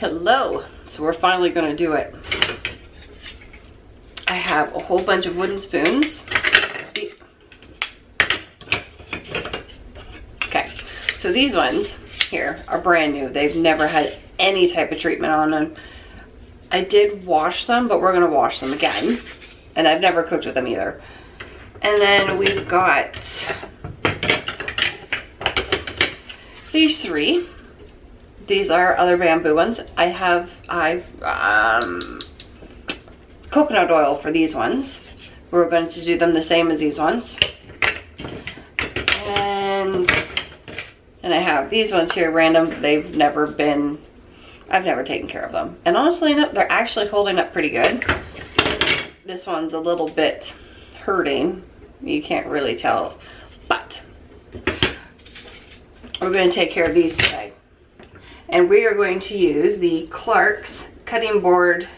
Hello. So we're finally going to do it. I have a whole bunch of wooden spoons. Okay, so these ones here are brand new. They've never had any type of treatment on them. I did wash them, but we're going to wash them again. And I've never cooked with them either. And then we've got these three. These are other bamboo ones. I've coconut oil for these ones. We're going to do them the same as these ones. And I have these ones here random. They've never been, I've never taken care of them. And honestly enough, they're actually holding up pretty good. This one's a little bit hurting. You can't really tell, but we're going to take care of these today. And we are going to use the Clark's cutting board,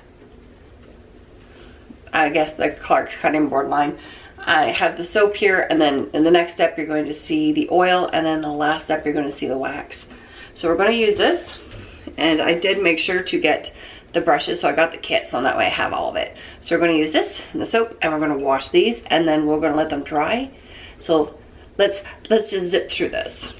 I guess the Clark's cutting board line. I have the soap here, and then in the next step you're going to see the oil, and then the last step you're going to see the wax. So we're going to use this, and I did make sure to get the brushes, so I got the kit, so that way I have all of it. So we're going to use this and the soap, and we're going to wash these, and then we're going to let them dry. So let's just zip through this.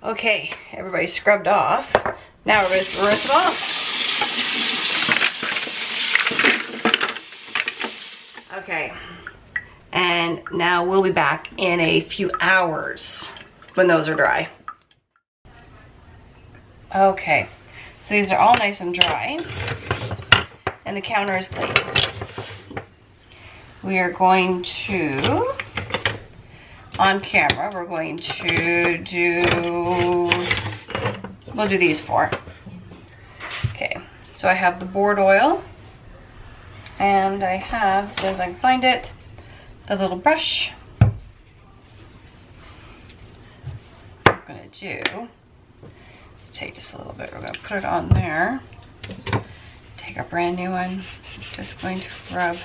Okay, everybody's scrubbed off. Now we're going to rinse them off. Okay, and now we'll be back in a few hours when those are dry. Okay, so these are all nice and dry, and the counter is clean. We are going to, on camera, we're going to we'll do these four. Okay, so I have the board oil, and I have, as soon as I can find it, the little brush. What I'm gonna do is take just a little bit, we're gonna put it on there, take a brand new one, just going to rub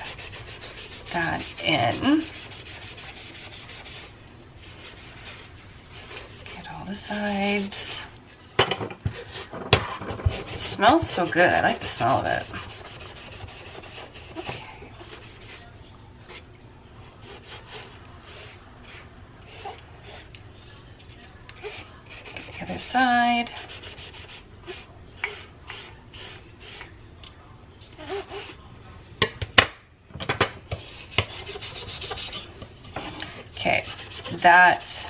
that in. The sides. It smells so good. I like the smell of it. Okay. Get the other side. Okay, that's,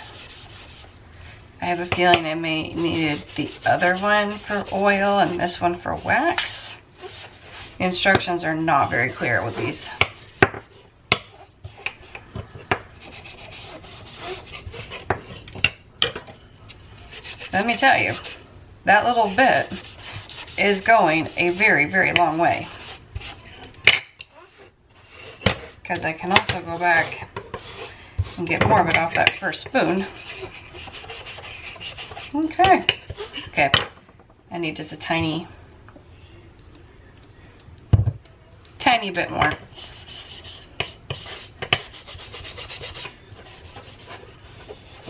I have a feeling I may needed the other one for oil and this one for wax. The instructions are not very clear with these. Let me tell you, that little bit is going a very, very long way. Because I can also go back and get more of it off that first spoon. Okay. Okay. I need just a tiny bit more.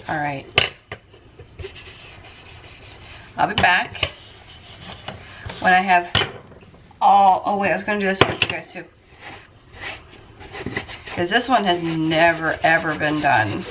All right. I'll be back when I have all, oh wait, I was going to do this one with you guys too. Because this one has never ever been done.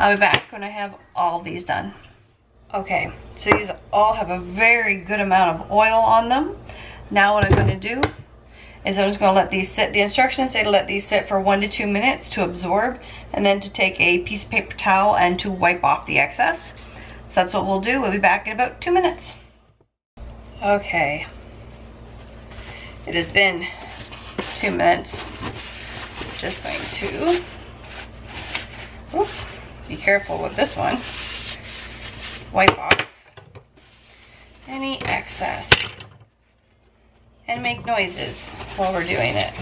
I'll be back when I have all these done. Okay, so these all have a very good amount of oil on them. Now what I'm going to do is I'm just going to let these sit. The instructions say to let these sit for 1 to 2 minutes to absorb, and then to take a piece of paper towel and to wipe off the excess. So that's what we'll do. We'll be back in about 2 minutes. Okay, it has been 2 minutes. Just going to be careful with this one. Wipe off any excess and make noises while we're doing it.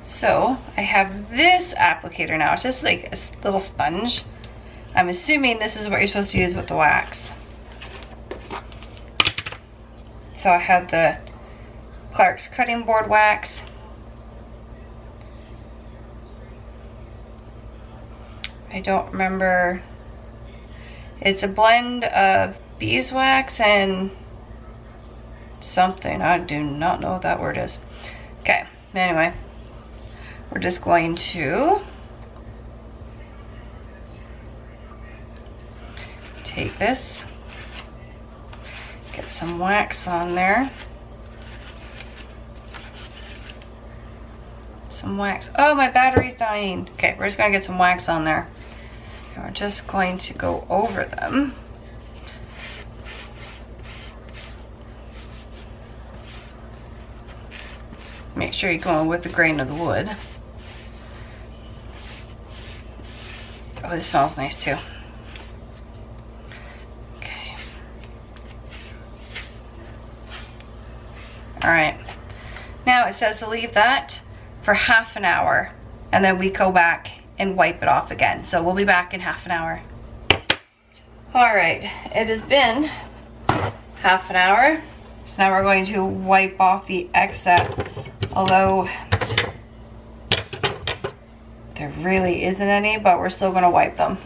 So I have this applicator now. It's just like a little sponge. I'm assuming this is what you're supposed to use with the wax. So I have the Clark's cutting board wax. I don't remember. It's a blend of beeswax and something. I do not know what that word is. Okay, anyway. We're just going to take this, get some wax on there. Some wax. Oh, my battery's dying. Okay, we're just gonna get some wax on there. And we're just going to go over them. Make sure you're going with the grain of the wood. Oh, this smells nice too. Okay. All right. Now it says to leave that for half an hour, and then we go back and wipe it off again. So we'll be back in half an hour. All right, it has been half an hour. So now we're going to wipe off the excess, although there really isn't any, but we're still going to wipe them.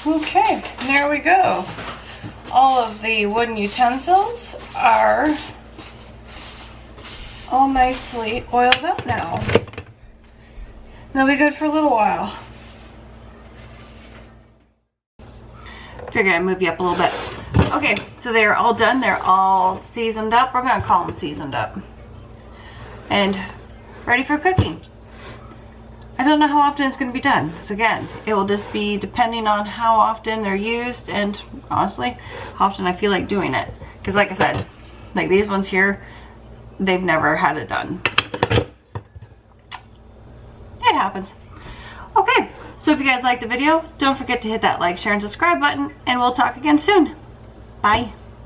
Okay, there we go. All of the wooden utensils are all nicely oiled up now. They'll be good for a little while. Figured I'd move you up a little bit. Okay, so they're all done. They're all seasoned up. We're gonna call them seasoned up. And ready for cooking. I don't know how often it's going to be done. So again, it will just be depending on how often they're used and honestly, how often I feel like doing it. Because like I said, like these ones here, they've never had it done. It happens. Okay, so if you guys liked the video, don't forget to hit that like, share, and subscribe button, and we'll talk again soon. Bye.